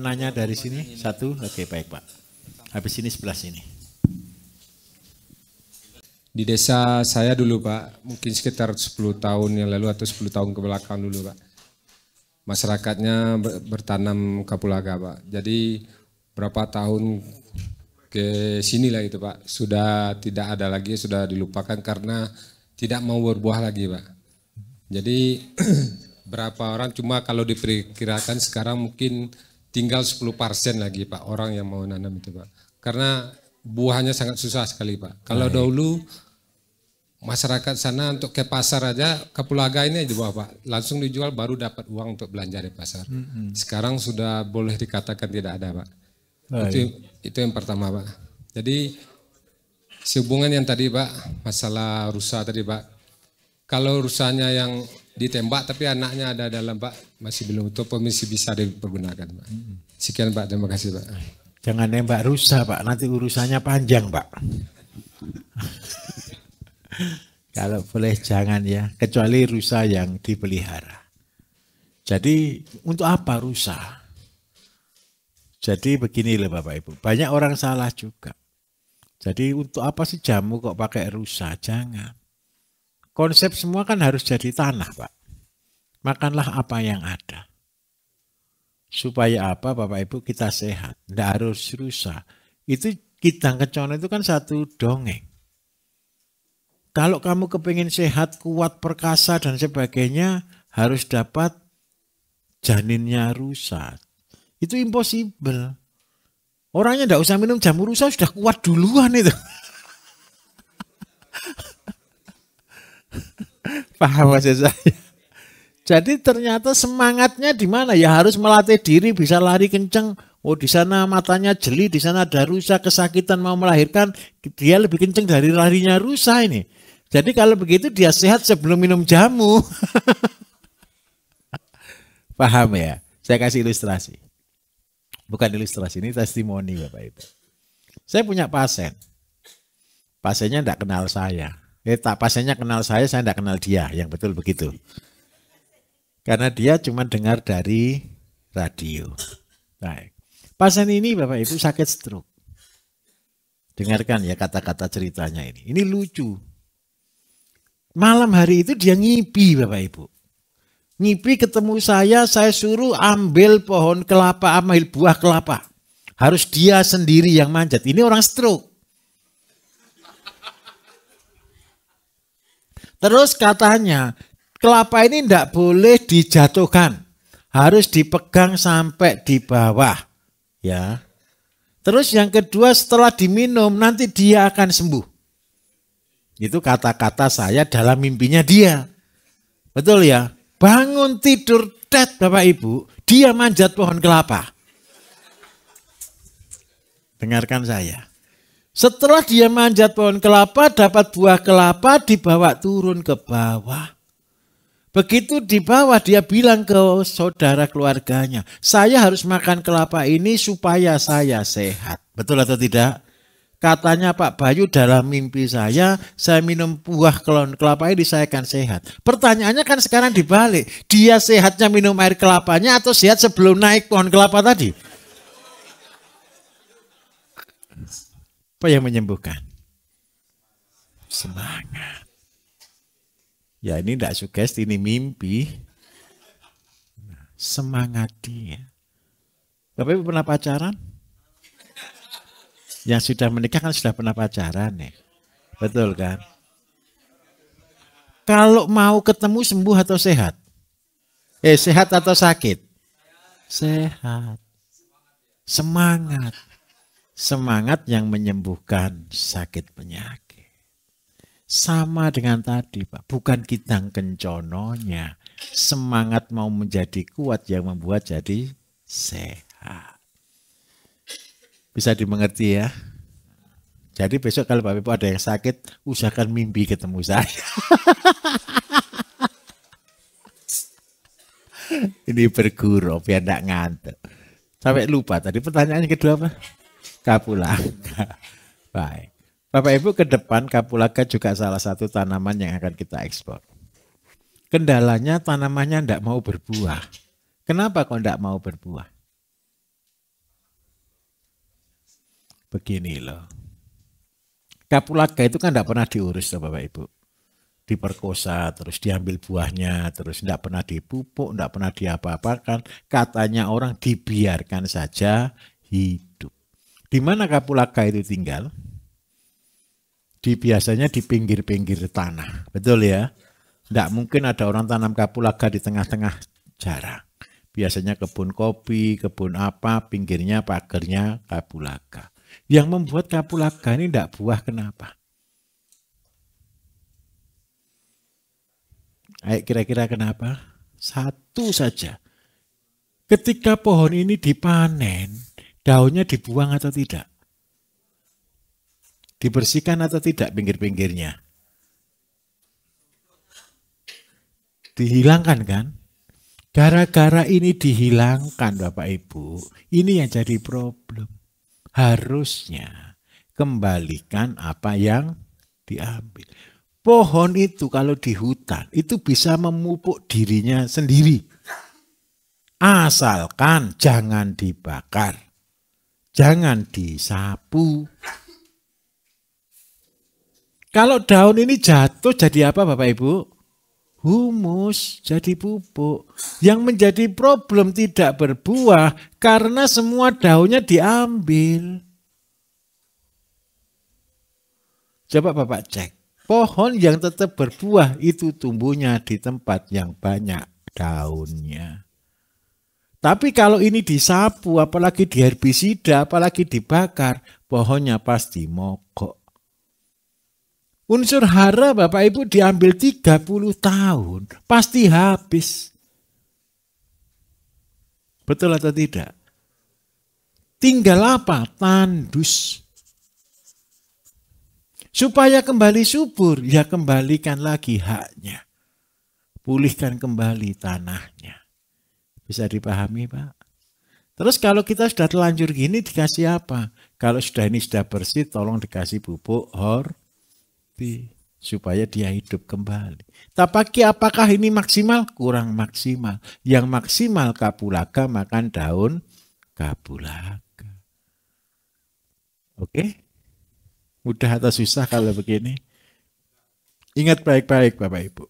nanya dari sini? Satu? Oke, baik Pak. Habis ini sebelah sini. Di desa saya dulu Pak, mungkin sekitar 10 tahun yang lalu atau 10 tahun ke belakang dulu Pak. Masyarakatnya bertanam kapulaga Pak. Jadi berapa tahun ke sini lah itu Pak, sudah tidak ada lagi, sudah dilupakan karena tidak mau berbuah lagi Pak. Jadi berapa orang, cuma kalau diperkirakan sekarang mungkin tinggal 10% lagi Pak orang yang mau nanam itu Pak. Karena buahnya sangat susah sekali Pak. Kalau dahulu masyarakat sana untuk ke pasar aja kapulaga ini aja Pak, langsung dijual baru dapat uang untuk belanja di pasar. Sekarang sudah boleh dikatakan tidak ada Pak. Itu yang pertama Pak. Jadi sehubungan yang tadi Pak, masalah rusa tadi Pak. Kalau rusanya yang ditembak tapi anaknya ada dalam Pak, masih belum utuh, masih bisa dipergunakan Pak. Sekian Pak, terima kasih Pak. Jangan nembak rusa Pak, nanti urusannya panjang Pak. Kalau boleh jangan ya, kecuali rusa yang dipelihara. Jadi untuk apa rusa? Jadi begini loh Bapak Ibu, banyak orang salah juga. Jadi untuk apa sih jamu kok pakai rusa? Jangan. Konsep semua kan harus jadi tanah Pak. Makanlah apa yang ada. Supaya apa Bapak Ibu, kita sehat. Tidak harus rusa. Itu Kidang Kencana itu kan satu dongeng. Kalau kamu kepingin sehat, kuat, perkasa dan sebagainya, harus dapat janinnya rusa. Itu impossible. Orangnya tidak usah minum jamu rusa, sudah kuat duluan itu. Paham maksud saya? Jadi ternyata semangatnya di mana? Ya harus melatih diri, bisa lari kenceng. Oh di sana matanya jeli, di sana ada rusa, kesakitan mau melahirkan, dia lebih kenceng dari larinya rusa ini. Jadi kalau begitu dia sehat sebelum minum jamu. Paham ya? Saya kasih ilustrasi. Bukan ilustrasi, ini testimoni Bapak Ibu. Saya punya pasien. Pasiennya tidak kenal saya. Pasiennya kenal saya tidak kenal dia. Yang betul begitu. Karena dia cuma dengar dari radio. Baik. Pasien ini Bapak Ibu sakit stroke. Dengarkan ya kata-kata ceritanya ini. Ini lucu. Malam hari itu dia ngipi Bapak Ibu. Ngipi ketemu saya suruh ambil pohon kelapa, ambil buah kelapa. Harus dia sendiri yang manjat. Ini orang stroke. Terus katanya, kelapa ini tidak boleh dijatuhkan. Harus dipegang sampai di bawah. Ya. Terus yang kedua setelah diminum nanti dia akan sembuh. Itu kata-kata saya dalam mimpinya dia. Betul ya? Bangun tidur Bapak Ibu, dia manjat pohon kelapa. Dengarkan saya. Setelah dia manjat pohon kelapa, dapat buah kelapa, dibawa turun ke bawah. Begitu di bawah dia bilang ke saudara keluarganya, saya harus makan kelapa ini supaya saya sehat. Betul atau tidak? Katanya Pak Bayu dalam mimpi saya minum buah kelapa ini saya akan sehat. Pertanyaannya kan sekarang dibalik. Dia sehatnya minum air kelapanya atau sehat sebelum naik pohon kelapa tadi? Apa yang menyembuhkan? Semangat. Ya ini tidak sugesti, ini mimpi. Semangat dia. Bapak Ibu pernah pacaran? Yang sudah menikah kan sudah pernah pacaran nih. Betul kan? Kalau mau ketemu sembuh atau sehat? Sehat atau sakit? Sehat. Semangat. Semangat yang menyembuhkan sakit penyakit. Sama dengan tadi Pak. Bukan Kidang Kencananya. Semangat mau menjadi kuat yang membuat jadi sehat. Bisa dimengerti ya. Jadi besok kalau Bapak Ibu ada yang sakit, usahakan mimpi ketemu saya. Ini berguru biar tidak ngantuk. Sampai lupa tadi pertanyaan kedua apa? Kapulaga. Baik. Bapak Ibu ke depan kapulaga juga salah satu tanaman yang akan kita ekspor. Kendalanya tanamannya tidak mau berbuah. Kenapa kok tidak mau berbuah? begini loh. Kapulaga itu kan tidak pernah diurus loh Bapak Ibu. Diperkosa, terus diambil buahnya, terus tidak pernah dipupuk, tidak pernah diapa-apakan. Katanya orang dibiarkan saja hidup. Di mana kapulaga itu tinggal? Biasanya di pinggir-pinggir tanah. Betul ya? Tidak mungkin ada orang tanam kapulaga di tengah-tengah jarang. Biasanya kebun kopi, kebun apa, pinggirnya pagernya kapulaga. Yang membuat kapulaga ini tidak buah kenapa? Ayo kira-kira kenapa? Satu saja. Ketika pohon ini dipanen, daunnya dibuang atau tidak? Dibersihkan atau tidak pinggir-pinggirnya? Dihilangkan kan? Gara-gara ini dihilangkan Bapak Ibu, ini yang jadi problem. Harusnya kembalikan apa yang diambil. Pohon itu kalau di hutan itu bisa memupuk dirinya sendiri. Asalkan jangan dibakar, jangan disapu. Kalau daun ini jatuh jadi apa Bapak Ibu? Humus, jadi pupuk. Yang menjadi problem tidak berbuah karena semua daunnya diambil. Coba Bapak cek. Pohon yang tetap berbuah itu tumbuhnya di tempat yang banyak daunnya. Tapi kalau ini disapu, apalagi diherbisida, apalagi dibakar, pohonnya pasti mogok. Unsur hara Bapak Ibu diambil 30 tahun, pasti habis. Betul atau tidak? Tinggal apa? Tandus. Supaya kembali subur, ya kembalikan lagi haknya. Pulihkan kembali tanahnya. Bisa dipahami Pak? Terus kalau kita sudah terlanjur gini dikasih apa? Kalau sudah ini sudah bersih, tolong dikasih pupuk horti. Supaya dia hidup kembali. Tapi apakah ini maksimal? Kurang maksimal. Yang maksimal kapulaga makan daun kapulaga. Oke? Mudah atau susah kalau begini? Ingat baik-baik Bapak Ibu.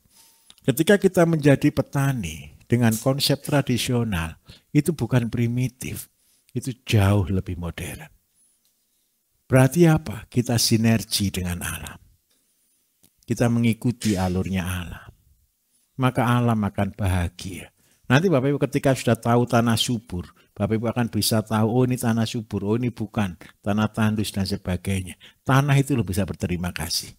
Ketika kita menjadi petani dengan konsep tradisional, itu bukan primitif. Itu jauh lebih modern. Berarti apa? Kita sinergi dengan alam. Kita mengikuti alurnya alam. Maka alam akan bahagia. Nanti Bapak Ibu ketika sudah tahu tanah subur, Bapak Ibu akan bisa tahu, oh ini tanah subur, oh ini bukan, tanah tandus dan sebagainya. Tanah itu lo bisa berterima kasih.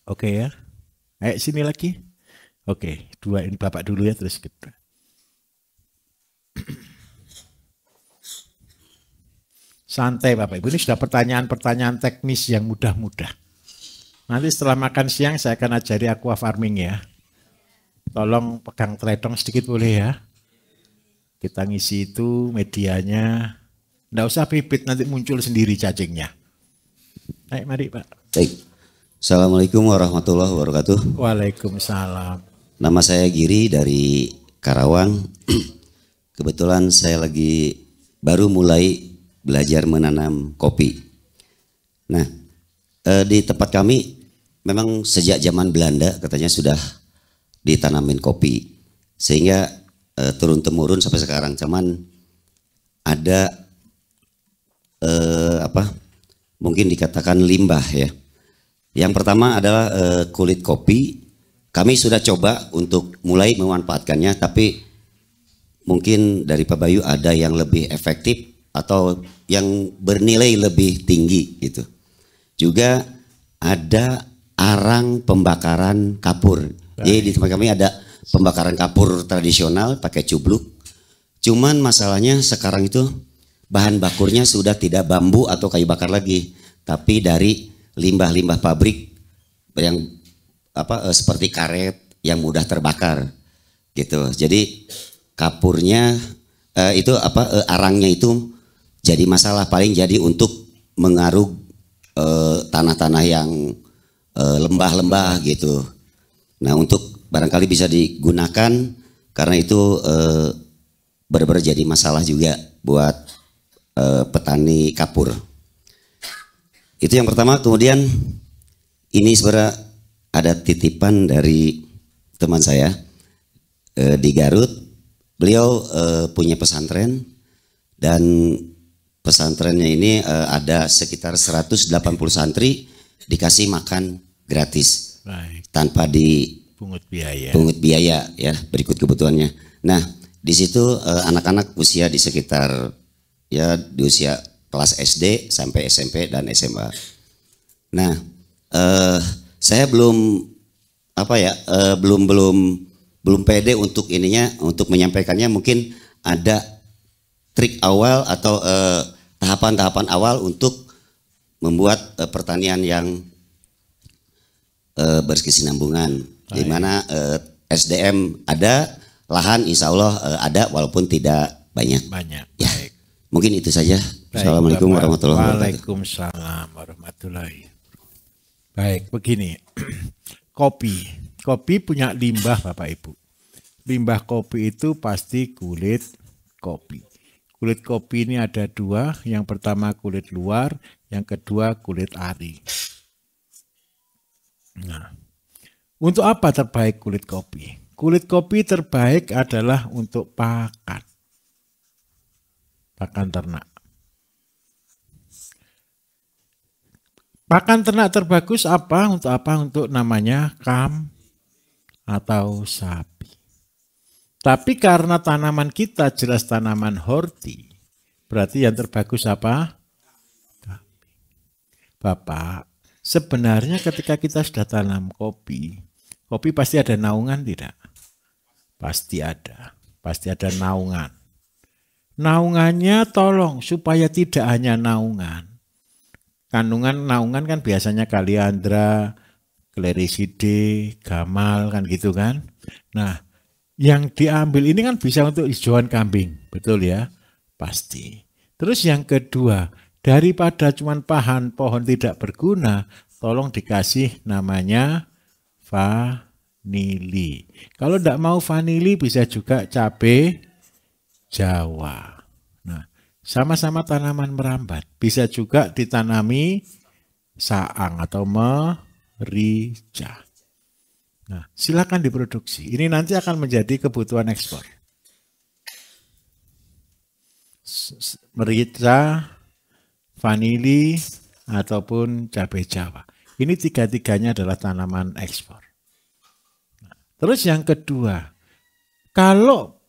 Oke ya. Ayo sini lagi. Oke, dua ini Bapak dulu ya, terus kita. Santai Bapak Ibu, ini sudah pertanyaan-pertanyaan teknis yang mudah-mudah. Nanti setelah makan siang saya akan ajari aqua farming ya. Tolong pegang teledong sedikit boleh ya. Kita ngisi itu medianya. Nggak usah bibit, nanti muncul sendiri cacingnya. Baik, mari Pak. Baik. Assalamualaikum warahmatullahi wabarakatuh. Waalaikumsalam. Nama saya Giri dari Karawang. Kebetulan saya lagi baru mulai belajar menanam kopi. Nah, di tempat kami memang sejak zaman Belanda katanya sudah ditanamin kopi. Sehingga turun-temurun sampai sekarang. Cuman ada mungkin dikatakan limbah ya. Yang pertama adalah kulit kopi. Kami sudah coba untuk mulai memanfaatkannya, tapi mungkin dari Pak Bayu ada yang lebih efektif atau yang bernilai lebih tinggi gitu. Juga ada arang pembakaran kapur. Jadi di tempat kami ada pembakaran kapur tradisional pakai cubluk. Cuman masalahnya sekarang itu bahan bakurnya sudah tidak bambu atau kayu bakar lagi, tapi dari limbah-limbah pabrik yang seperti karet yang mudah terbakar gitu. Jadi kapurnya arangnya itu jadi masalah, paling jadi untuk mengaruk tanah-tanah yang lembah-lembah gitu. Nah, untuk barangkali bisa digunakan karena itu benar-benar jadi masalah juga buat petani kapur. Itu yang pertama. Kemudian ini sebenarnya ada titipan dari teman saya di Garut. Beliau punya pesantren dan pesantrennya ini ada sekitar 180 santri dikasih makan gratis. Baik. Tanpa Pungut biaya. pungut biaya ya, berikut kebutuhannya. Nah, di situ anak-anak usia di sekitar ya di usia kelas SD sampai SMP dan SMA. Nah, saya belum belum pede untuk ininya, untuk menyampaikannya. Mungkin ada trik awal atau tahapan-tahapan awal untuk membuat pertanian yang berkesinambungan, di mana SDM ada, lahan insya Allah ada walaupun tidak banyak. Ya, Baik. mungkin itu saja. Baik, Assalamualaikum Bapak. warahmatullahi wabarakatuh. Waalaikumsalam warahmatullahi. Baik, begini. Kopi punya limbah Bapak Ibu. Limbah kopi itu pasti kulit kopi. Kulit kopi ini ada dua. Yang pertama kulit luar, yang kedua kulit ari. Nah, untuk apa terbaik kulit kopi? Kulit kopi terbaik adalah untuk pakan ternak. Pakan ternak terbagus apa? Untuk apa? Untuk namanya kam atau sapi. Tapi karena tanaman kita jelas tanaman horti, berarti yang terbagus apa? Kambing. Bapak, sebenarnya ketika kita sudah tanam kopi pasti ada naungan tidak? Pasti ada naungan. Naungannya tolong supaya tidak hanya naungan. Naungan kan biasanya kaliandra, kleriside, gamal kan gitu kan. Nah, yang diambil ini kan bisa untuk hijauan kambing, betul ya? Pasti. Terus yang kedua, daripada cuma pohon tidak berguna, tolong dikasih namanya vanili. Kalau tidak mau vanili bisa juga cabai Jawa. Nah, sama-sama tanaman merambat. Bisa juga ditanami saang atau merica. Nah, silakan diproduksi. Ini nanti akan menjadi kebutuhan ekspor. Merica, vanili, ataupun cabai Jawa. Ini tiga-tiganya adalah tanaman ekspor. Nah, terus yang kedua, kalau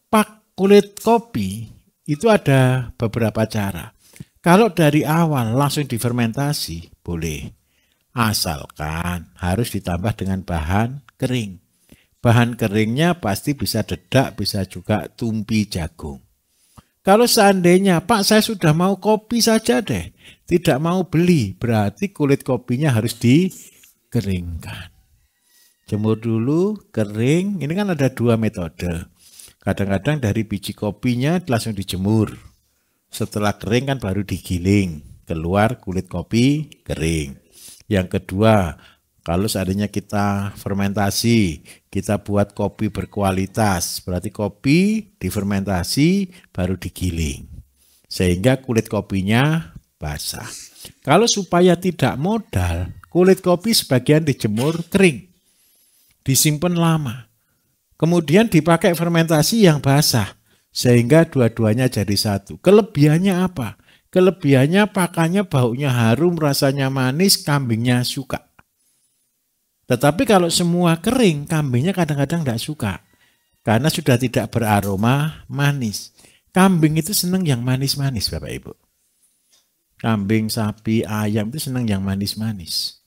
kulit kopi itu ada beberapa cara. Kalau dari awal langsung difermentasi, boleh. Asalkan harus ditambah dengan bahan kering. Bahan keringnya pasti bisa dedak, bisa juga tumpi jagung. Kalau seandainya, Pak saya sudah mau kopi saja deh, tidak mau beli, berarti kulit kopinya harus dikeringkan. Jemur dulu, kering, ini kan ada dua metode. Kadang-kadang dari biji kopinya langsung dijemur. Setelah kering kan baru digiling. Keluar kulit kopi kering. Yang kedua, kalau seandainya kita fermentasi, kita buat kopi berkualitas. Berarti kopi difermentasi baru digiling. Sehingga kulit kopinya basah. Kalau supaya tidak modal, kulit kopi sebagian dijemur kering. Disimpan lama. Kemudian dipakai fermentasi yang basah, sehingga dua-duanya jadi satu. Kelebihannya apa? Kelebihannya pakannya baunya harum, rasanya manis, kambingnya suka. Tetapi kalau semua kering, kambingnya kadang-kadang tidak suka. Karena sudah tidak beraroma manis. Kambing itu senang yang manis-manis Bapak Ibu. Kambing, sapi, ayam itu senang yang manis-manis.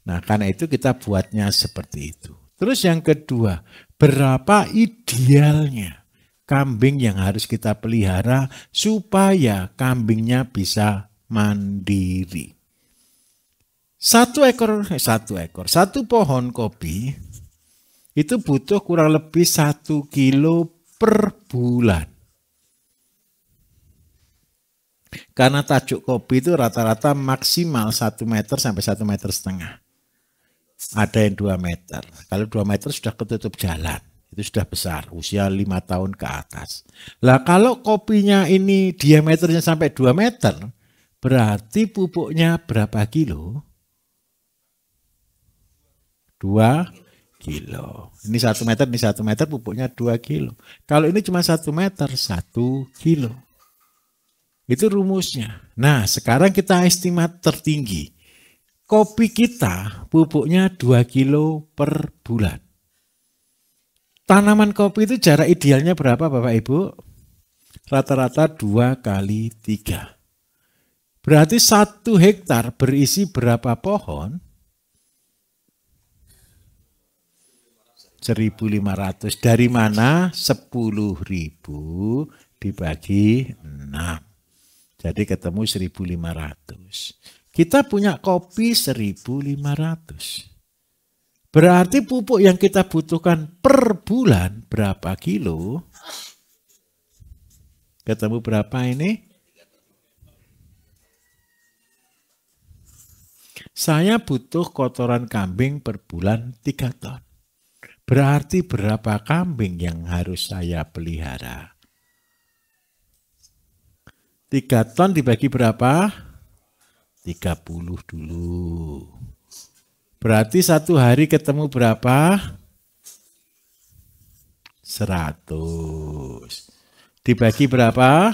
Nah karena itu kita buatnya seperti itu. Terus yang kedua, berapa idealnya kambing yang harus kita pelihara supaya kambingnya bisa mandiri. Satu pohon kopi itu butuh kurang lebih 1 kilo per bulan. Karena tajuk kopi itu rata-rata maksimal 1 meter sampai 1,5 meter. Ada yang 2 meter. Kalau 2 meter sudah ketutup jalan. Itu sudah besar, usia 5 tahun ke atas. Lah kalau kopinya ini diameternya sampai 2 meter, berarti pupuknya berapa kilo? 2 kilo. Ini 1 meter, ini 1 meter, pupuknya 2 kilo. Kalau ini cuma 1 meter, 1 kilo. Itu rumusnya. Nah, sekarang kita estimat tertinggi. Kopi kita pupuknya 2 kilo per bulan. Tanaman kopi itu jarak idealnya berapa Bapak Ibu? Rata-rata 2 kali 3. Berarti 1 hektar berisi berapa pohon? 1.500. Dari mana? 10.000 dibagi 6. Jadi ketemu 1.500. Kita punya kopi 1.500. Berarti pupuk yang kita butuhkan per bulan berapa kilo? Ketemu berapa ini? Saya butuh kotoran kambing per bulan 3 ton. Berarti berapa kambing yang harus saya pelihara? 3 ton dibagi berapa? 30 dulu. Berarti 1 hari ketemu berapa? 100. Dibagi berapa?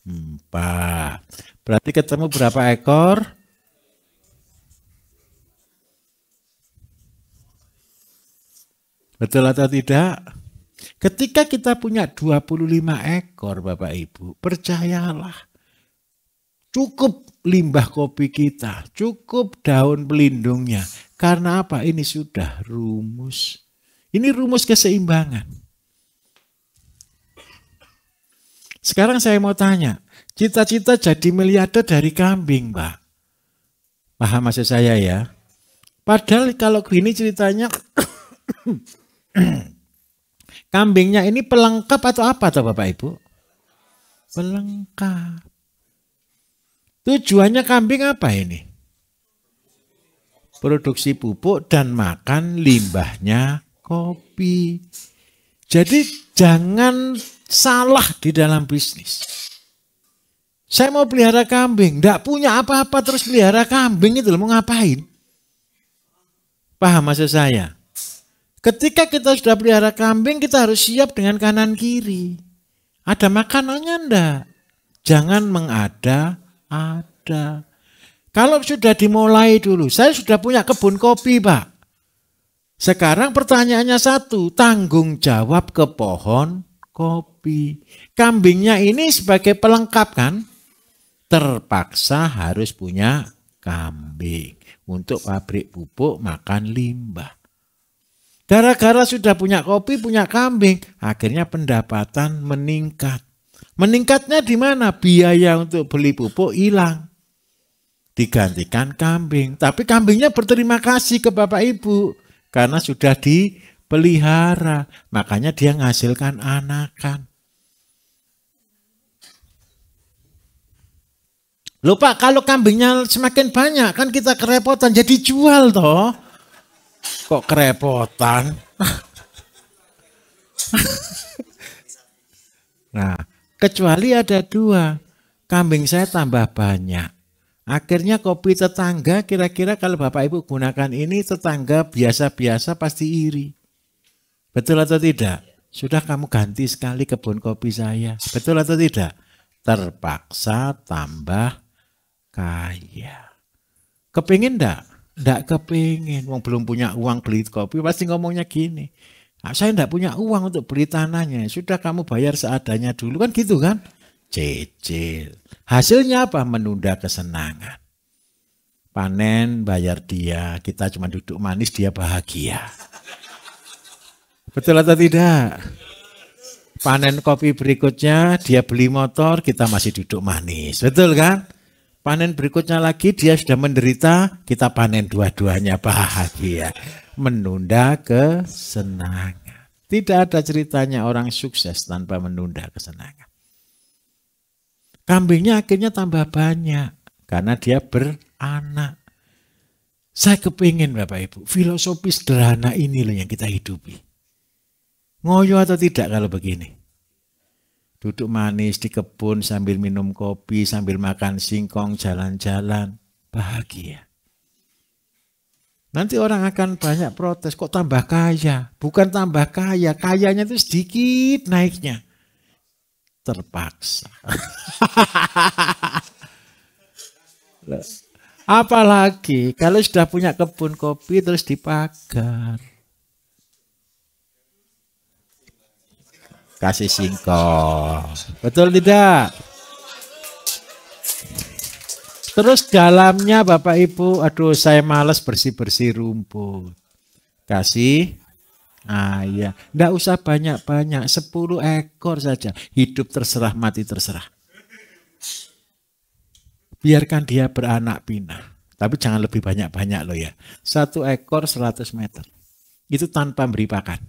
4. Berarti ketemu berapa ekor? Betul atau tidak? Ketika kita punya 25 ekor Bapak Ibu, percayalah, cukup limbah kopi kita, cukup daun pelindungnya. Karena apa? Ini sudah rumus. Ini rumus keseimbangan. Sekarang saya mau tanya, cita-cita jadi miliarder dari kambing, Pak. Paham maksud saya ya? Padahal kalau gini ceritanya, kambingnya ini pelengkap atau apa tuh Bapak Ibu? Pelengkap. Tujuannya kambing apa ini? Produksi pupuk dan makan limbahnya kopi. Jadi jangan salah di dalam bisnis. Saya mau pelihara kambing, enggak punya apa-apa terus pelihara kambing itu mau ngapain? Paham maksud saya? Ketika kita sudah pelihara kambing, kita harus siap dengan kanan kiri. Ada makanannya enggak? Jangan mengada-ada. Kalau sudah dimulai dulu, saya sudah punya kebun kopi, Pak. Sekarang pertanyaannya satu, tanggung jawab ke pohon kopi. Kambingnya ini sebagai pelengkap kan? Terpaksa harus punya kambing untuk pabrik pupuk makan limbah. Gara-gara sudah punya kopi, punya kambing, akhirnya pendapatan meningkat. Meningkatnya di mana? Biaya untuk beli pupuk hilang. Digantikan kambing. Tapi kambingnya berterima kasih ke Bapak Ibu karena sudah dipelihara. Makanya dia menghasilkan anakan. Loh Pak, kalau kambingnya semakin banyak kan kita kerepotan. Jadi jual toh. Kok kerepotan? Nah, kecuali ada 2. Kambing saya tambah banyak. Akhirnya kopi tetangga, kira-kira kalau Bapak Ibu gunakan ini, tetangga biasa-biasa pasti iri. Betul atau tidak? Sudah kamu ganti sekali kebun kopi saya. Betul atau tidak? Terpaksa tambah kaya. Kepingin enggak? Enggak kepingin. Wong belum punya uang beli kopi, pasti ngomongnya gini. Saya enggak punya uang untuk beli tanahnya. Sudah kamu bayar seadanya dulu. Kan gitu kan? Cicil. Hasilnya apa? Menunda kesenangan. Panen bayar dia, kita cuma duduk manis, dia bahagia. Betul atau tidak? Panen kopi berikutnya, dia beli motor, kita masih duduk manis. Betul kan? Panen berikutnya lagi, dia sudah menderita, kita panen dua-duanya bahagia. Menunda kesenangan. Tidak ada ceritanya orang sukses tanpa menunda kesenangan. Kambingnya akhirnya tambah banyak karena dia beranak. Saya kepingin Bapak Ibu, filosofi sederhana ini loh yang kita hidupi. Ngoyo atau tidak kalau begini? Duduk manis di kebun sambil minum kopi, sambil makan singkong, jalan-jalan. Bahagia. Nanti orang akan banyak protes, kok tambah kaya? Bukan tambah kaya, kayanya itu sedikit naiknya. Terpaksa. Apalagi kalau sudah punya kebun kopi terus dipagar. Kasih singkong. Betul tidak? Terus dalamnya Bapak Ibu, aduh saya malas bersih-bersih rumput. Kasih ayam. Nggak usah banyak-banyak, 10 ekor saja. Hidup terserah, mati terserah. Biarkan dia beranak pinak. Tapi jangan lebih banyak-banyak loh ya. 1 ekor 100 meter. Itu tanpa beri pakan.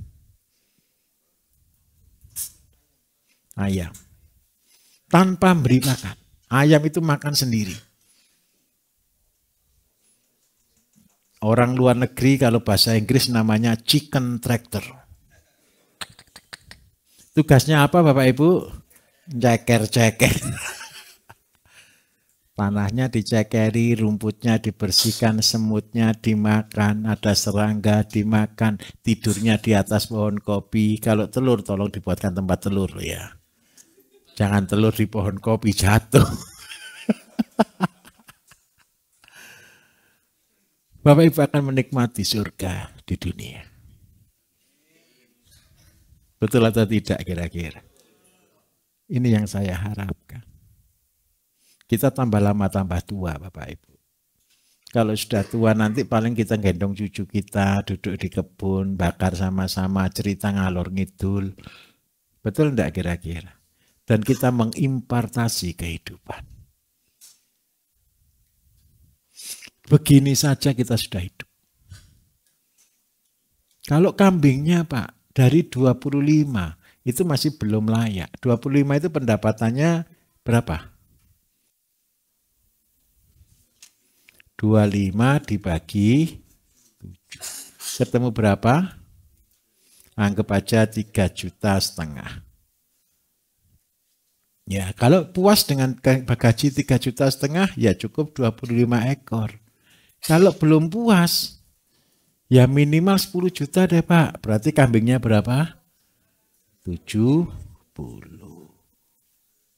Ayam. Tanpa beri makan. Ayam itu makan sendiri. Orang luar negeri kalau bahasa Inggris namanya chicken tractor. Tugasnya apa Bapak Ibu? Ceker-ceker. Tanahnya dicekeri, rumputnya dibersihkan, semutnya dimakan, ada serangga dimakan, tidurnya di atas pohon kopi. Kalau telur tolong dibuatkan tempat telur ya. Jangan telur di pohon kopi jatuh. Bapak Ibu akan menikmati surga di dunia. Betul atau tidak kira-kira? Ini yang saya harapkan. Kita tambah lama tambah tua Bapak Ibu. Kalau sudah tua nanti paling kita gendong cucu kita, duduk di kebun, bakar sama-sama, cerita ngalor ngidul. Betul enggak kira-kira? Dan kita mengimpartasi kehidupan. Begini saja kita sudah hidup. Kalau kambingnya Pak, dari 25 itu masih belum layak. 25 itu pendapatannya berapa? 25 dibagi 7. Ketemu berapa? Anggap aja 3,5 juta. Ya, kalau puas dengan gaji 3,5 juta, ya cukup 25 ekor. Kalau belum puas, ya minimal 10 juta deh Pak. Berarti kambingnya berapa? 70.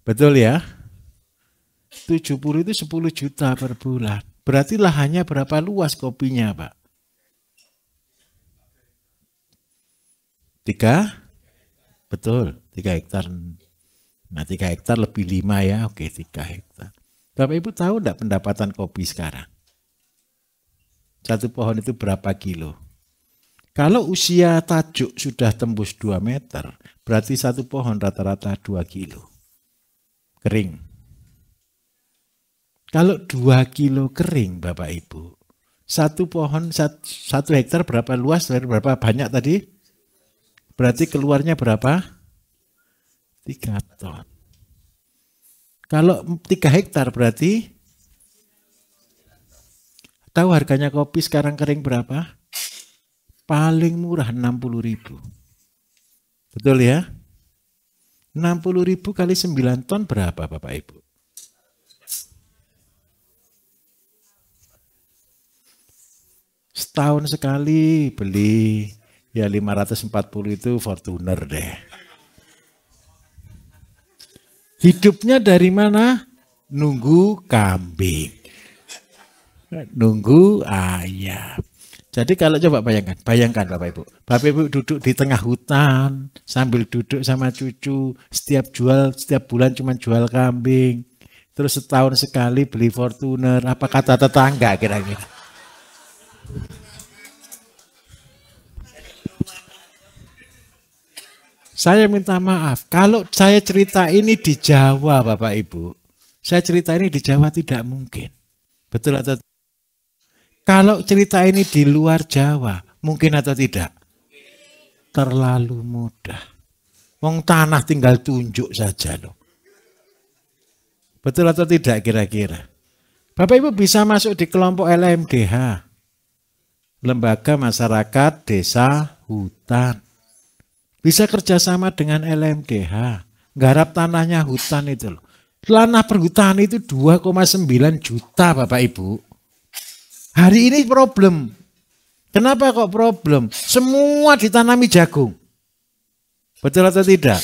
Betul ya? 70 itu 10 juta per bulan. Berarti lahannya berapa luas kopinya Pak? 3? Betul, 3 hektar. Nah 3 hektar lebih 5 ya, oke 3 hektar. Bapak Ibu tahu enggak pendapatan kopi sekarang? Satu pohon itu berapa kilo? Kalau usia tajuk sudah tembus 2 meter, berarti satu pohon rata-rata 2 kilo. Kering. Kalau 2 kilo kering Bapak Ibu, satu pohon 1 hektar berapa luas, berapa banyak tadi? Berarti keluarnya berapa? 3 ton. Kalau 3 hektar berarti, tahu harganya kopi sekarang kering berapa? Paling murah 60.000. Betul ya? 60.000 kali 9 ton berapa Bapak Ibu? Setahun sekali beli ya 540 itu Fortuner deh. Hidupnya dari mana? Nunggu kambing. Nunggu ayam. Jadi kalau coba bayangkan Bapak Ibu. Bapak Ibu duduk di tengah hutan sambil duduk sama cucu, setiap bulan cuma jual kambing. Terus setahun sekali beli Fortuner. Apa kata tetangga kira-kira? Saya minta maaf, kalau saya cerita ini di Jawa Bapak Ibu, saya cerita ini di Jawa tidak mungkin. Betul atau tidak? Kalau cerita ini di luar Jawa, mungkin atau tidak? Terlalu mudah. Wong tanah tinggal tunjuk saja loh. Betul atau tidak kira-kira? Bapak Ibu bisa masuk di kelompok LMDH. Lembaga Masyarakat Desa Hutan. Bisa kerjasama dengan LMDH. Garap tanahnya hutan itu loh. Tanah perhutani itu 2,9 juta Bapak Ibu. Hari ini problem. Kenapa kok problem? Semua ditanami jagung. Betul atau tidak?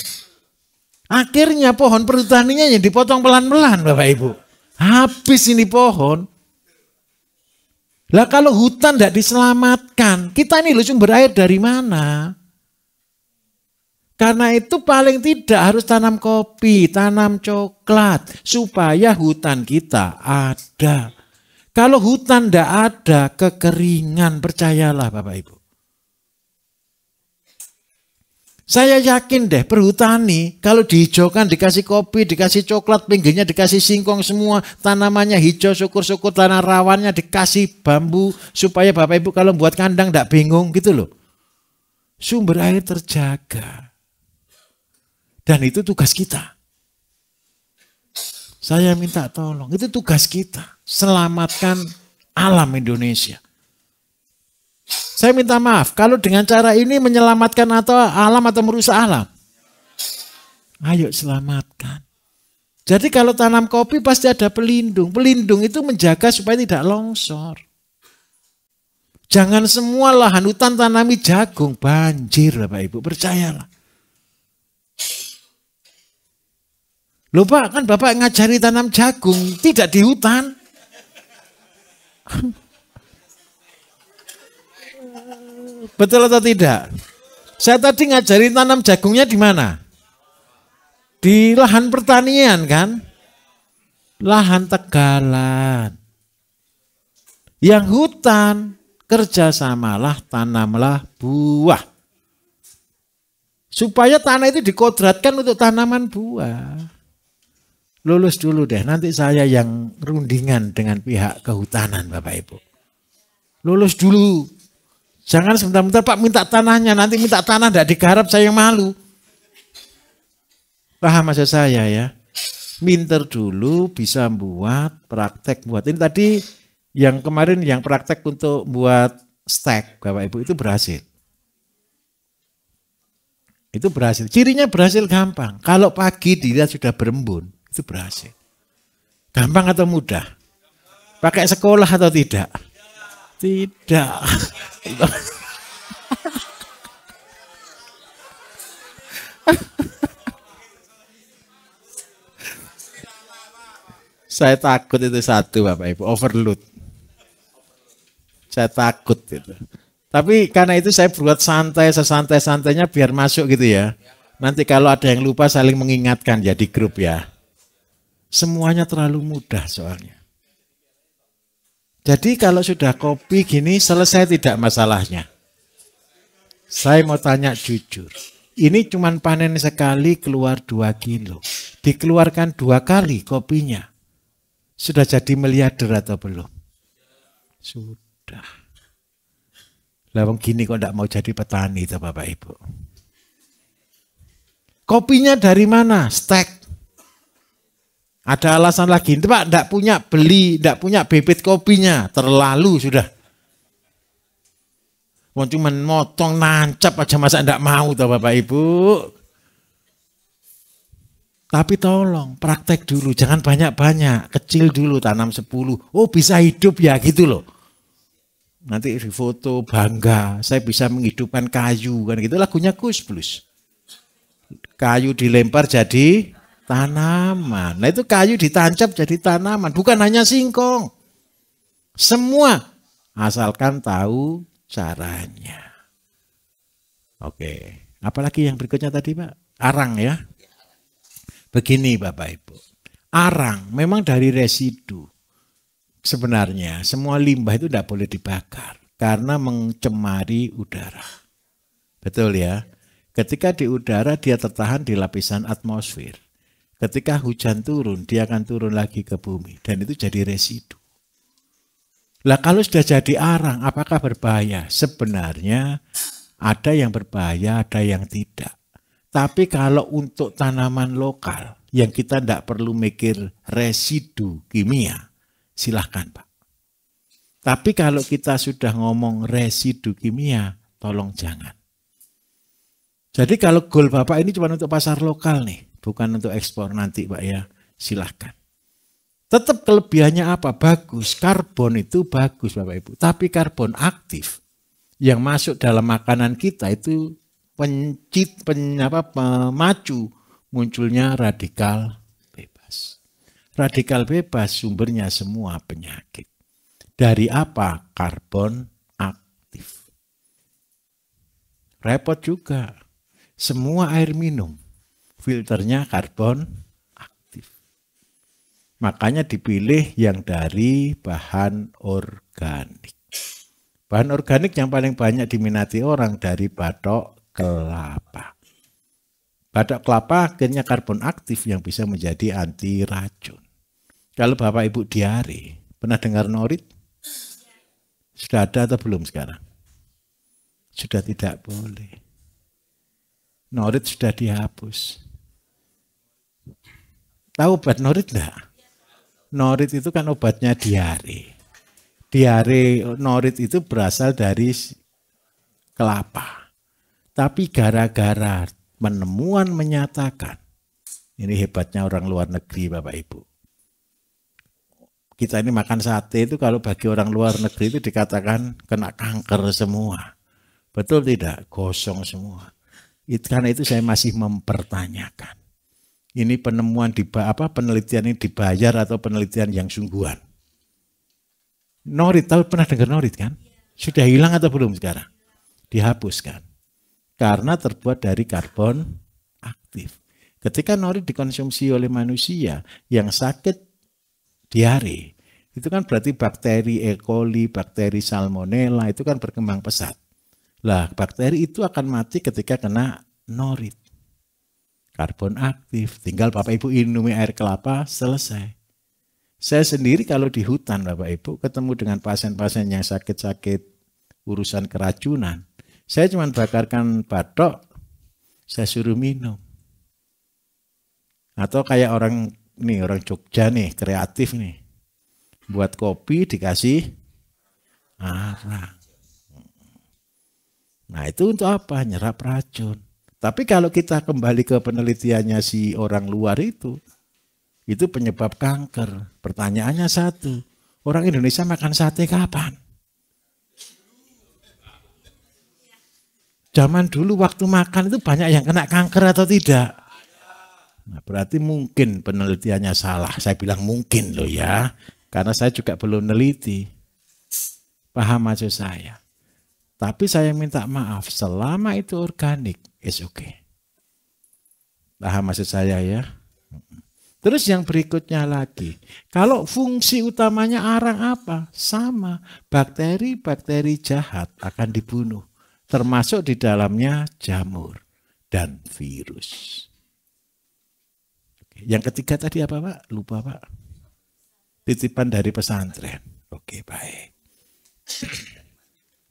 Akhirnya pohon perhutaninya yang dipotong pelan-pelan Bapak Ibu. Habis ini pohon. Lah kalau hutan tidak diselamatkan, kita ini loh sumber air dari mana? Karena itu paling tidak harus tanam kopi, tanam coklat, supaya hutan kita ada. Kalau hutan tidak ada, kekeringan, percayalah Bapak Ibu. Saya yakin deh perhutani, kalau dihijaukan, dikasih kopi, dikasih coklat, pinggirnya dikasih singkong semua, tanamannya hijau, syukur-syukur tanah rawannya dikasih bambu, supaya Bapak Ibu kalau buat kandang tidak bingung gitu loh. Sumber air terjaga. Dan itu tugas kita. Saya minta tolong, itu tugas kita. Selamatkan alam Indonesia. Saya minta maaf, kalau dengan cara ini menyelamatkan atau alam atau merusak alam. Ayo selamatkan. Jadi kalau tanam kopi pasti ada pelindung. Pelindung itu menjaga supaya tidak longsor. Jangan semua lahan hutan tanami jagung, banjir Bapak Ibu, percayalah. Loh Pak, kan Bapak ngajari tanam jagung, tidak di hutan. Betul atau tidak? Saya tadi ngajari tanam jagungnya di mana? Di lahan pertanian kan? Lahan tegalan. Yang hutan, kerjasamalah, tanamlah buah. Supaya tanah itu dikodratkan untuk tanaman buah. Lulus dulu deh, nanti saya yang rundingan dengan pihak kehutanan Bapak Ibu. Lulus dulu. Jangan sebentar-bentar Pak minta tanahnya, nanti minta tanah tidak digarap saya yang malu. Paham maksud saya ya? Minter dulu bisa buat praktek buat. Ini tadi yang kemarin yang praktek untuk buat stek Bapak Ibu itu berhasil. Itu berhasil. Cirinya berhasil gampang. Kalau pagi dia sudah berembun. Itu berhasil. Gampang atau mudah? Pakai sekolah atau tidak? Tidak. Saya takut itu satu Bapak Ibu, overload. Saya takut itu. Tapi karena itu saya buat santai, sesantai-santainya biar masuk gitu ya. Nanti kalau ada yang lupa saling mengingatkan ya di grup ya. Semuanya terlalu mudah soalnya. Jadi kalau sudah kopi gini selesai tidak masalahnya. Saya mau tanya jujur. Ini cuma panen sekali keluar 2 kilo. Dikeluarkan 2 kali kopinya. Sudah jadi miliarder atau belum? Sudah. Lawang gini kok enggak mau jadi petani itu Bapak Ibu. Kopinya dari mana? Stek. Ada alasan lagi, Pak, enggak punya beli, enggak punya bibit kopinya, terlalu sudah. Mau cuma motong nancap aja masa enggak mau toh Bapak Ibu. Tapi tolong praktek dulu, jangan banyak-banyak, kecil dulu tanam 10. Oh bisa hidup ya gitu loh. Nanti difoto bangga, saya bisa menghidupkan kayu kan gitu lagunya Gus Plus. Kayu dilempar jadi tanaman. Nah itu kayu ditancap jadi tanaman, bukan hanya singkong. Semua asalkan tahu caranya. Oke, apalagi yang berikutnya tadi Pak? Arang ya. Begini Bapak Ibu. Arang memang dari residu. Sebenarnya semua limbah itu tidak boleh dibakar karena mencemari udara. Betul ya? Ketika di udara dia tertahan di lapisan atmosfer. Ketika hujan turun, dia akan turun lagi ke bumi. Dan itu jadi residu. Lah kalau sudah jadi arang, apakah berbahaya? Sebenarnya ada yang berbahaya, ada yang tidak. Tapi kalau untuk tanaman lokal, yang kita tidak perlu mikir residu kimia, silahkan Pak. Tapi kalau kita sudah ngomong residu kimia, tolong jangan. Jadi kalau goal Bapak ini cuma untuk pasar lokal nih, bukan untuk ekspor nanti Pak ya, silahkan. Tetap kelebihannya apa? Bagus, karbon itu bagus Bapak Ibu. Tapi karbon aktif yang masuk dalam makanan kita itu pemacu munculnya radikal bebas. Radikal bebas sumbernya semua penyakit. Dari apa? Karbon aktif. Repot juga. Semua air minum, filternya karbon aktif. Makanya dipilih yang dari bahan organik. Bahan organik yang paling banyak diminati orang dari batok kelapa. Batok kelapa akhirnya karbon aktif yang bisa menjadi anti racun. Kalau Bapak Ibu diare, pernah dengar norit? Sudah ada atau belum sekarang? Sudah tidak boleh. Norit sudah dihapus. Tahu obat norit enggak? Norit itu kan obatnya diare. Diare norit itu berasal dari kelapa. Tapi gara-gara penemuan menyatakan, ini hebatnya orang luar negeri Bapak Ibu. Kita ini makan sate itu kalau bagi orang luar negeri itu dikatakan kena kanker semua. Betul tidak? Gosong semua. Karena itu saya masih mempertanyakan. Ini penemuan penelitian ini dibayar atau penelitian yang sungguhan? Norit, tahu pernah dengar norit kan? Sudah hilang atau belum sekarang? Dihapuskan. Karena terbuat dari karbon aktif. Ketika norit dikonsumsi oleh manusia yang sakit diare, itu kan berarti bakteri E. coli, bakteri salmonella itu kan berkembang pesat. Lah, bakteri itu akan mati ketika kena norit. Karbon aktif, tinggal Bapak Ibu minum air kelapa, selesai. Saya sendiri kalau di hutan Bapak Ibu ketemu dengan pasien-pasien yang sakit-sakit urusan keracunan, saya cuma bakarkan batok, saya suruh minum. Atau kayak orang Jogja nih, kreatif nih. Buat kopi dikasih arang. Nah itu untuk apa? Nyerap racun. Tapi kalau kita kembali ke penelitiannya si orang luar itu penyebab kanker. Pertanyaannya satu, orang Indonesia makan sate kapan? Zaman dulu waktu makan itu banyak yang kena kanker atau tidak? Nah, berarti mungkin penelitiannya salah. Saya bilang mungkin loh ya, karena saya juga belum neliti. Paham maksud saya? Tapi saya minta maaf, selama itu organik, it's okay. Paham maksud saya ya? Terus yang berikutnya lagi, kalau fungsi utamanya arang apa? Sama, bakteri-bakteri jahat akan dibunuh. Termasuk di dalamnya jamur dan virus. Yang ketiga tadi apa Pak? Lupa Pak. Titipan dari pesantren. Oke, baik.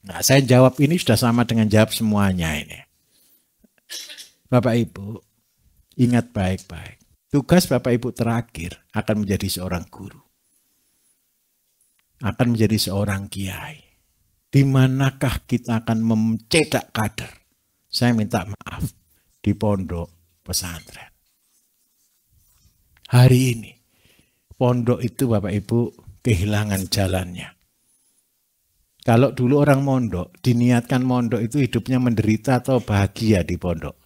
Nah, saya jawab ini sudah sama dengan jawab semuanya ini. Bapak Ibu, ingat baik-baik. Tugas Bapak Ibu terakhir akan menjadi seorang guru. Akan menjadi seorang kiai. Di manakah kita akan mencetak kader? Saya minta maaf. Di pondok pesantren. Hari ini, pondok itu Bapak Ibu kehilangan jalannya. Kalau dulu orang mondok, diniatkan mondok itu hidupnya menderita atau bahagia di pondok.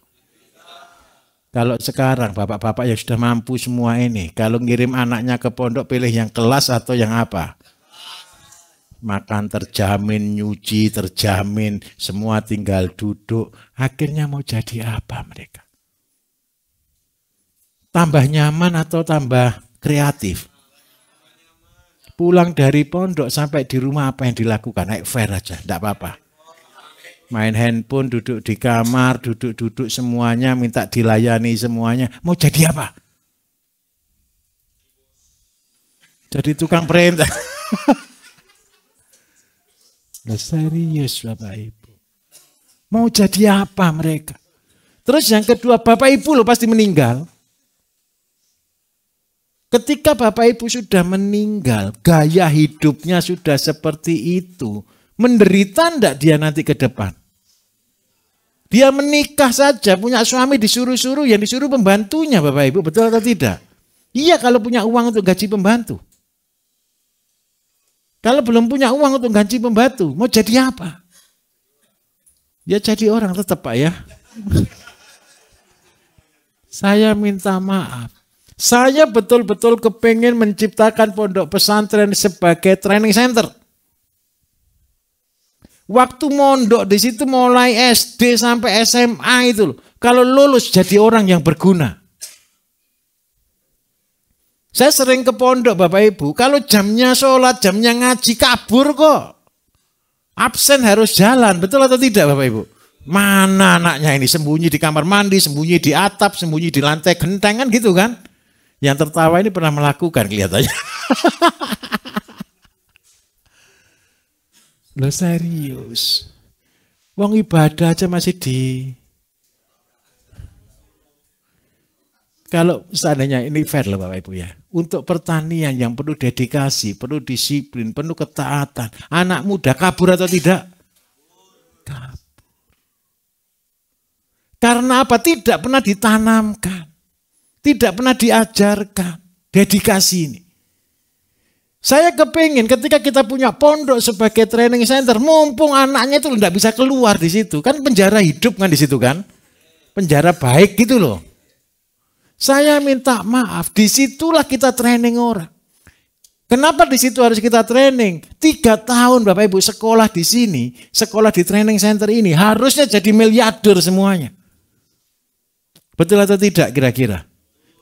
Kalau sekarang bapak-bapak yang sudah mampu semua ini, kalau ngirim anaknya ke pondok pilih yang kelas atau yang apa? Makan terjamin, nyuci terjamin, semua tinggal duduk. Akhirnya mau jadi apa mereka? Tambah nyaman atau tambah kreatif? Pulang dari pondok sampai di rumah apa yang dilakukan? Naik fair aja, enggak apa-apa. Main handphone, duduk di kamar, duduk-duduk semuanya, minta dilayani semuanya. Mau jadi apa? Jadi tukang perintah. Nah, serius Bapak Ibu. Mau jadi apa mereka? Terus yang kedua, Bapak Ibu loh pasti meninggal. Ketika Bapak Ibu sudah meninggal, gaya hidupnya sudah seperti itu. Menderita enggak dia nanti ke depan? Dia menikah saja, punya suami disuruh-suruh, yang disuruh pembantunya Bapak Ibu, betul atau tidak? Iya kalau punya uang untuk gaji pembantu. Kalau belum punya uang untuk gaji pembantu, mau jadi apa? Ya jadi orang tetap Pak ya. Saya minta maaf. Saya betul-betul kepengen menciptakan pondok pesantren sebagai training center. Waktu mondok di situ mulai SD sampai SMA itu loh. Kalau lulus jadi orang yang berguna. Saya sering ke pondok Bapak Ibu. Kalau jamnya sholat, jamnya ngaji, kabur kok. Absen harus jalan. Betul atau tidak Bapak Ibu? Mana anaknya ini sembunyi di kamar mandi, sembunyi di atap, sembunyi di lantai genteng kan gitu kan. Yang tertawa ini pernah melakukan kelihatannya. Loh serius. Wong ibadah aja masih di. Kalau seandainya ini fair loh Bapak Ibu ya. Untuk pertanian yang penuh dedikasi, penuh disiplin, penuh ketaatan. Anak muda kabur atau tidak? Kabur. Karena apa? Tidak pernah ditanamkan. Tidak pernah diajarkan. Dedikasi ini. Saya kepingin ketika kita punya pondok sebagai training center, mumpung anaknya itu tidak bisa keluar di situ. Kan penjara hidup kan di situ kan. Penjara baik gitu loh. Saya minta maaf, disitulah kita training orang. Kenapa di situ harus kita training? 3 tahun Bapak Ibu sekolah di sini, sekolah di training center ini harusnya jadi miliarder semuanya. Betul atau tidak kira-kira?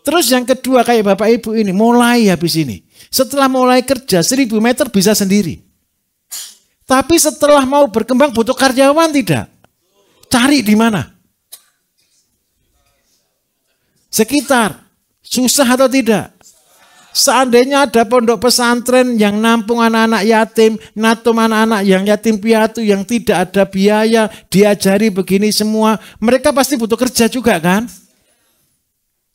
Terus yang kedua kayak Bapak Ibu ini, mulai habis ini. Setelah mulai kerja 1000 meter bisa sendiri. Tapi setelah mau berkembang butuh karyawan tidak? Cari di mana? Sekitar. Susah atau tidak? Seandainya ada pondok pesantren yang nampung anak-anak yatim, natum anak-anak yang yatim piatu, yang tidak ada biaya, diajari begini semua, mereka pasti butuh kerja juga kan?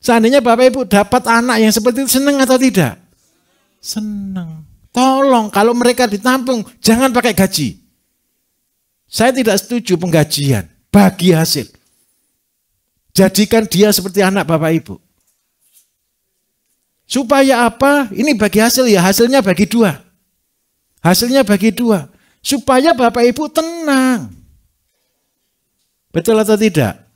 Seandainya Bapak Ibu dapat anak yang seperti itu, senang atau tidak? Senang. Tolong kalau mereka ditampung, jangan pakai gaji. Saya tidak setuju penggajian, bagi hasil. Jadikan dia seperti anak Bapak Ibu. Supaya apa? Ini bagi hasil ya, hasilnya bagi 2. Hasilnya bagi 2. Supaya Bapak Ibu tenang. Betul atau tidak?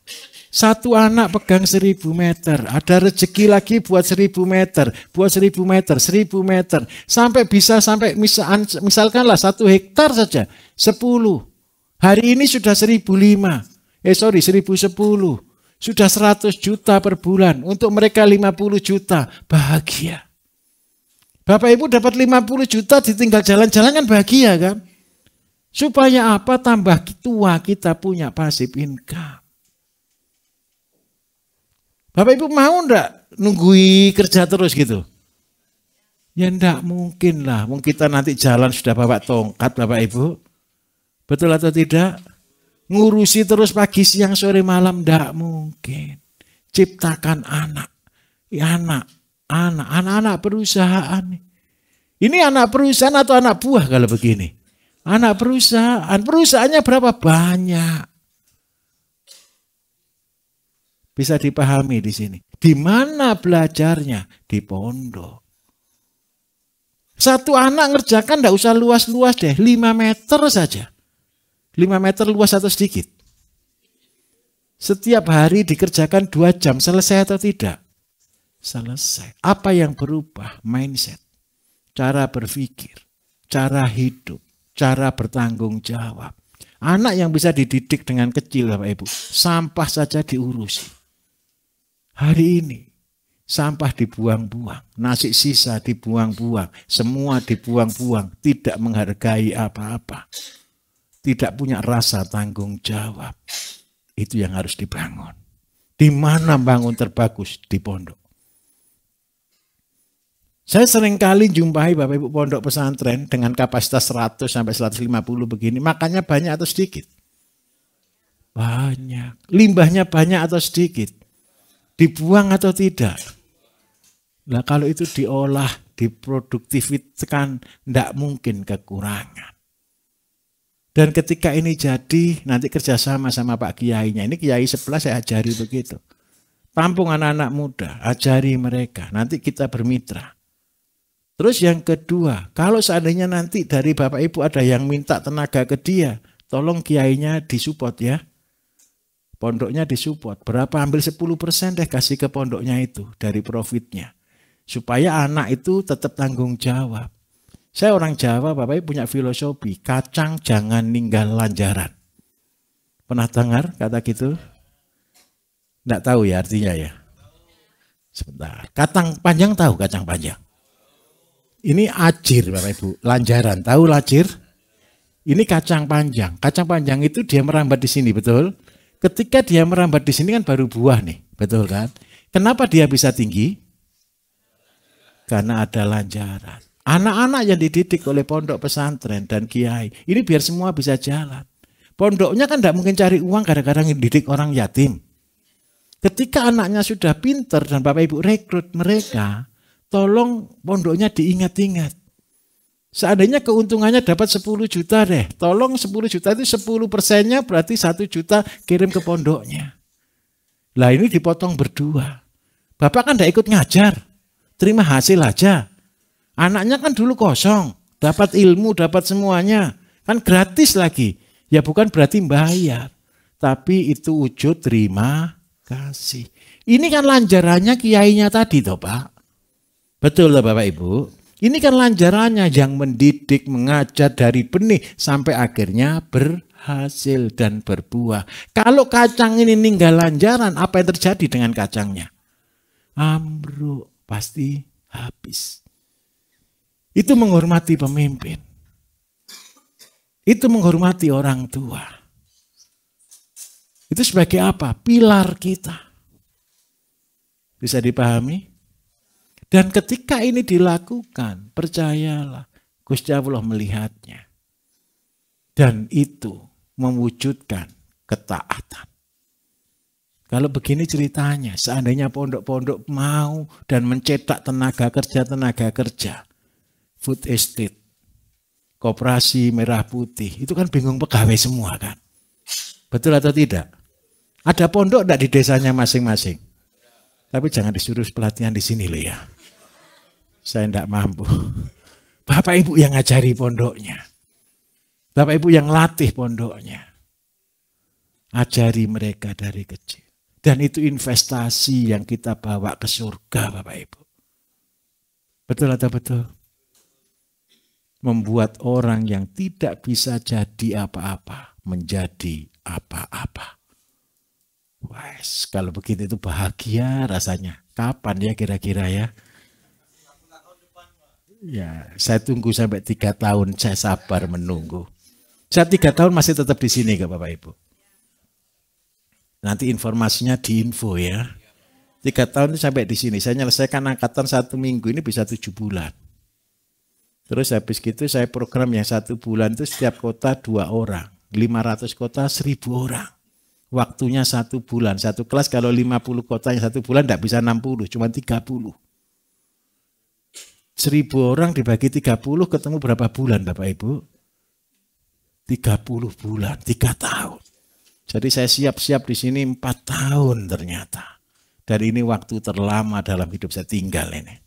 Satu anak pegang 1000 meter. Ada rezeki lagi buat 1000 meter. Buat 1000 meter, 1000 meter. Sampai bisa sampai misalkanlah 1 hektar saja. 10. Hari ini sudah 1005. 1010. Sudah 100 juta per bulan. Untuk mereka 50 juta. Bahagia. Bapak Ibu dapat 50 juta ditinggal jalan-jalan kan bahagia kan? Supaya apa? Tambah tua kita punya pasif income. Bapak Ibu mau enggak nunggui kerja terus gitu? Ya enggak mungkin lah. Mungkin kita nanti jalan sudah bawa tongkat Bapak Ibu. Betul atau tidak? Ngurusi terus pagi, siang, sore, malam, enggak mungkin. Ciptakan anak. Anak-anak perusahaan. Ini anak perusahaan atau anak buah kalau begini? Anak perusahaan. Perusahaannya berapa? Banyak. Bisa dipahami di sini. Di mana belajarnya? Di pondok. Satu anak ngerjakan enggak usah luas-luas deh. 5 meter saja. 5 meter luas atau sedikit. Setiap hari dikerjakan 2 jam. Selesai atau tidak? Selesai. Apa yang berubah? Mindset. Cara berpikir. Cara hidup. Cara bertanggung jawab. Anak yang bisa dididik dengan kecil Bapak Ibu. Sampah saja diurusi. Hari ini sampah dibuang-buang. Nasi sisa dibuang-buang. Semua dibuang-buang. Tidak menghargai apa-apa. Tidak punya rasa tanggung jawab. Itu yang harus dibangun. Di mana bangun terbagus? Di pondok. Saya sering kali jumpai Bapak Ibu pondok pesantren dengan kapasitas 100 sampai 150 begini. Makannya banyak atau sedikit? Banyak. Limbahnya banyak atau sedikit? Dibuang atau tidak? Nah kalau itu diolah, diproduktivitaskan, tidak mungkin kekurangan. Dan ketika ini jadi, nanti kerjasama sama Pak Kiainya. Ini Kiai sebelah saya ajari begitu. Tampung anak-anak muda, ajari mereka. Nanti kita bermitra. Terus yang kedua, kalau seandainya nanti dari Bapak Ibu ada yang minta tenaga ke dia, tolong Kiainya disupport ya. Pondoknya disupport. Berapa? Ambil 10% deh kasih ke pondoknya itu dari profitnya. Supaya anak itu tetap tanggung jawab. Saya orang Jawa, Bapak Ibu punya filosofi, kacang jangan ninggal lanjaran. Pernah dengar kata gitu? Enggak tahu ya artinya ya. Sebentar. Kacang panjang tahu kacang panjang? Ini ajir Bapak Ibu, lanjaran. Tahu lajir? Ini kacang panjang. Kacang panjang itu dia merambat di sini, betul? Ketika dia merambat di sini kan baru buah nih, betul kan? Kenapa dia bisa tinggi? Karena ada lanjaran. Anak-anak yang dididik oleh pondok pesantren dan kiai, ini biar semua bisa jalan. Pondoknya kan tidak mungkin cari uang kadang-kadang didik orang yatim. Ketika anaknya sudah pinter dan Bapak Ibu rekrut mereka, tolong pondoknya diingat-ingat. Seandainya keuntungannya dapat 10 juta deh, tolong 10 juta itu 10%-nya berarti 1 juta kirim ke pondoknya. Lah ini dipotong berdua. Bapak kan tidak ikut ngajar, terima hasil aja. Anaknya kan dulu kosong, dapat ilmu, dapat semuanya. Kan gratis lagi. Ya bukan berarti bayar. Tapi itu wujud terima kasih. Ini kan lanjarannya kiainya tadi toh Pak. Betul loh Bapak Ibu. Ini kan lanjarannya yang mendidik, mengajar dari benih sampai akhirnya berhasil dan berbuah. Kalau kacang ini ninggal lanjaran, apa yang terjadi dengan kacangnya? Ambruk, pasti habis. Itu menghormati pemimpin. Itu menghormati orang tua. Itu sebagai apa? Pilar kita. Bisa dipahami? Dan ketika ini dilakukan, percayalah, Gusti Allah melihatnya. Dan itu mewujudkan ketaatan. Kalau begini ceritanya, seandainya pondok-pondok mau dan mencetak tenaga kerja, food estate, koperasi merah putih, itu kan bingung pegawai semua kan. Betul atau tidak? Ada pondok enggak di desanya masing-masing? Tapi jangan disuruh pelatihan di sini loh ya. Saya enggak mampu. Bapak Ibu yang ngajari pondoknya. Bapak Ibu yang latih pondoknya. Ajari mereka dari kecil. Dan itu investasi yang kita bawa ke surga Bapak Ibu. Betul atau betul? Membuat orang yang tidak bisa jadi apa-apa menjadi apa-apa. Wes, kalau begitu itu bahagia rasanya. Kapan ya kira-kira ya? Ya, saya tunggu sampai 3 tahun, saya sabar menunggu. Saya 3 tahun masih tetap di sini ke Bapak Ibu. Nanti informasinya di info ya. 3 tahun itu sampai di sini. Saya menyelesaikan angkatan 1 minggu ini bisa 7 bulan. Terus habis gitu saya program yang 1 bulan itu setiap kota 2 orang. 500 kota 1000 orang. Waktunya 1 bulan. 1 kelas kalau 50 kota yang 1 bulan tidak bisa 60, cuma 30. 1000 orang dibagi 30 ketemu berapa bulan Bapak Ibu? 30 bulan, 3 tahun. Jadi saya siap-siap di sini 4 tahun ternyata. Dan ini waktu terlama dalam hidup saya tinggal ini.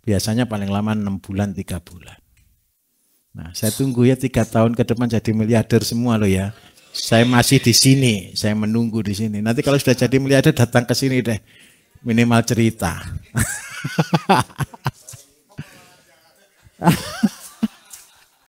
Biasanya paling lama 6 bulan, 3 bulan. Nah, saya tunggu ya 3 tahun ke depan jadi miliarder semua loh ya. Saya masih di sini, saya menunggu di sini. Nanti kalau sudah jadi miliarder datang ke sini deh. Minimal cerita.